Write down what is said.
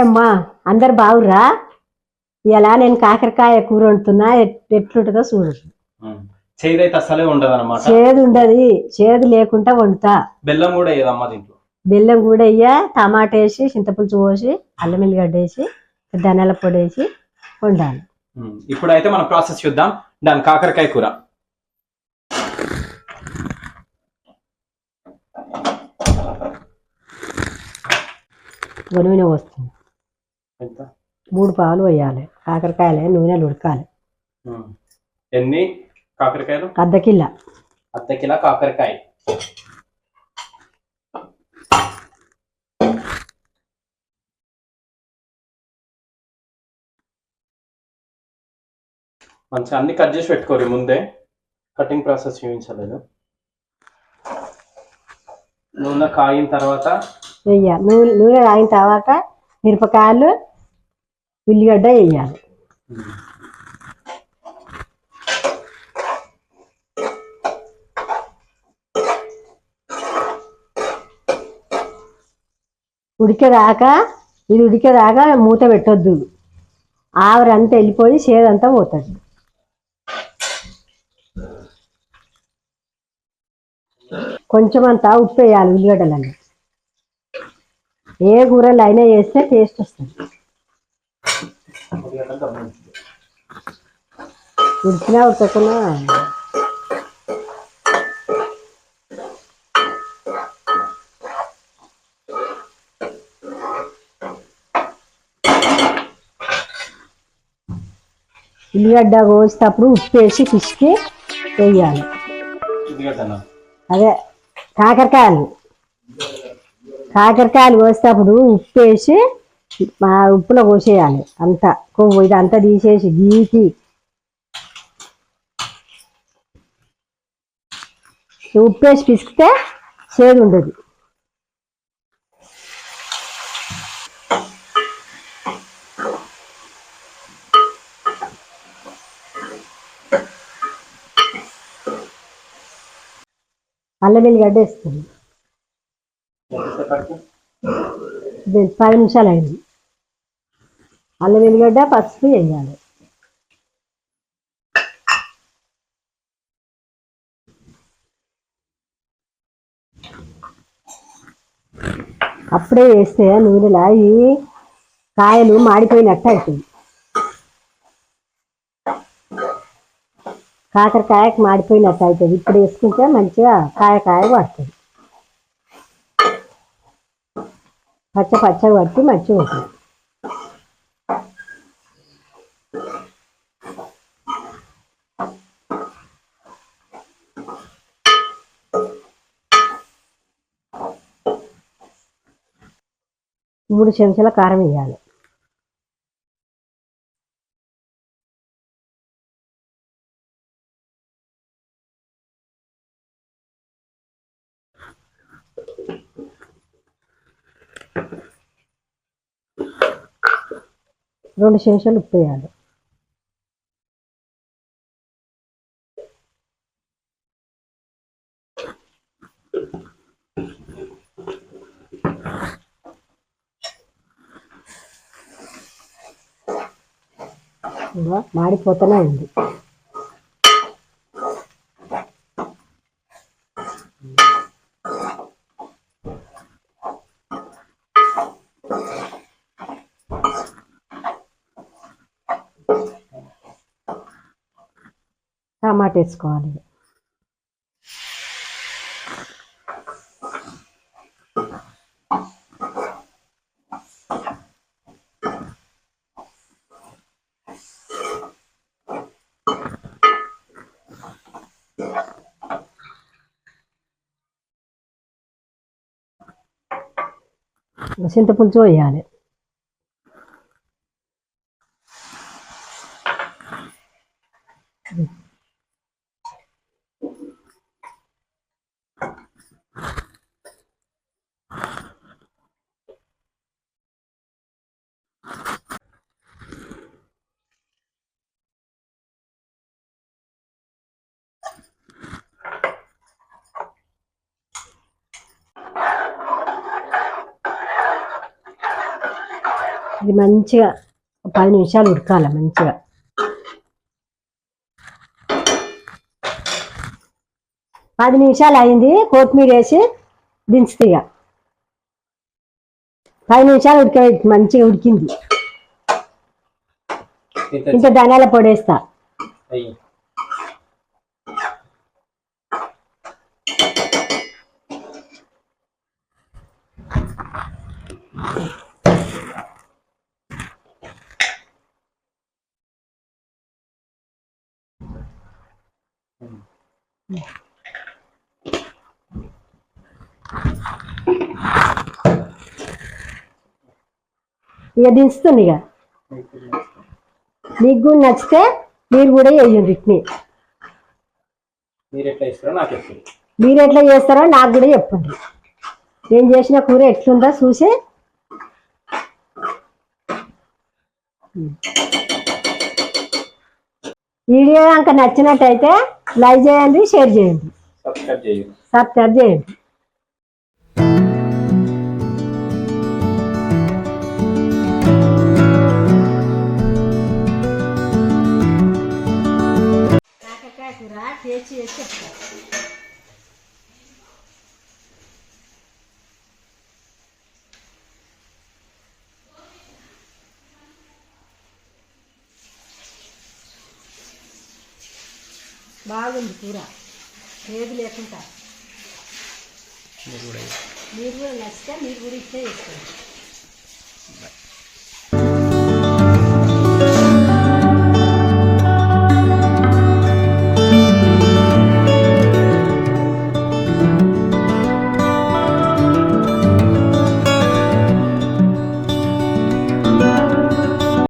అమ్మా, అందరు బాగుర్రా? ఇలా నేను కాకరకాయ కూర వండుతున్నా, ఎట్లుంటుందో చూడు. చేదైతే అసలే ఉండదు అనమాట. చేదు ఉండదు, చేదు లేకుండా వండుతా. బెల్లం కూడా వేయదమ్మా దీంట్లో. బెల్లం కూడా వేయ, టమాటా వేసి, చింతపులుసు పోసి, అల్లం ఎల్లిగడ్డ వేసి, ధనియాల పొడి వేసి వండాలి. ఇప్పుడైతే మనం ప్రాసెస్ చూద్దాం. దాని కాకరకాయ కూర. నూనె పోస్తుంది, 3 పాలు వేయాలి. కాకరకాయలు నూనెలు ఉడకాలి. ఎన్ని కాకరకాయలు? అర్ధ కిలో. అర్ధ కిలో కాకరకాయ. మంచిగా అన్ని కట్ చేసి పెట్టుకోరు ముందే, కటింగ్ ప్రాసెస్ చూపించలేదు. నూనె కాగిన తర్వాత నూనె కాగిన తర్వాత మిరపకాయలు, ఉల్లిగడ్డ వేయాలి. ఉడికేదాకా మూత పెట్టొద్దు. ఆవిరంతా వెళ్ళిపోయి చేదంతా పోతుంది. కొంచెం అంతా ఉప్పు వేయాలి ఉల్లిగడ్డలన్నీ. ఏ కూరలు అయినా చేస్తే టేస్ట్ వస్తుంది. ఉడికినా ఉడకకున్నా ఉల్లిగడ్డ కోసేటప్పుడు ఉప్పు వేసి పిసికి వేయాలి. అదే కాకరకాయలు కోసేటప్పుడు ఉప్పు వేసి ఉప్పులో కోసేయాలి. అంతా కొవ్వు ఇదంతా తీసేసి గీకి ఉప్పు వేసి పిసికితే చేదు ఉండదు. అల్లం ఎల్లిగడ్డ వేస్తుంది. 10 నిమిషాలు అయింది. అల్లం ఎల్లిగడ్డ, పసుపు వేయాలి. అప్పుడే వేస్తే నూనెలా ఈ కాయలు మాడిపోయినట్టు అవుతుంది. కాకరకాయకు మాడిపోయినట్టు అవుతుంది. ఇప్పుడు వేసుకుంటే మంచిగా కాయ పడుతుంది. పచ్చగా పట్టి మంచిగా ఉంటుంది. మూడు చెంచాల కారం వేయాలి. రెండు చెంచాలు ఉప్పు వేయాలి. మాడిపోతూనే ఉంది. టమాటా వేసుకోవాలి. చింతపులుసు వేయాలి. ఇది మంచిగా 10 నిమిషాలు ఉడకాలి మంచిగా. 10 నిమిషాలు అయింది, కొత్తిమీర వేసి దించుతా ఇక. 10 నిమిషాలు ఉడకబెట్టి మంచిగా ఉడికింది. ఇంత ధనియాల పొడి వేస్తా. ఇక దించుతుంది. ఇక మీకు కూడా నచ్చితే మీరు కూడా వేయండి. ఇట్ని మీరు ఎట్లా చేస్తారో నాకు చెప్పండి. మీరు ఎట్లా చేస్తారో నాకు కూడా చెప్పండి. నేను చేసిన కూర ఎట్లుందో చూసి వీడియో కనుక నచ్చినట్టయితే లైక్ చేయండి, షేర్ చేయండి, సబ్స్క్రైబ్ చేయండి. కాకరకాయ కూర టేస్ట్ చేసి చెప్తాను. బాగుంది కూర, ఏది లేకుండా. మీరు కూడా నచ్చితే మీరు కూడా ఇచ్చే చేసుకోండి.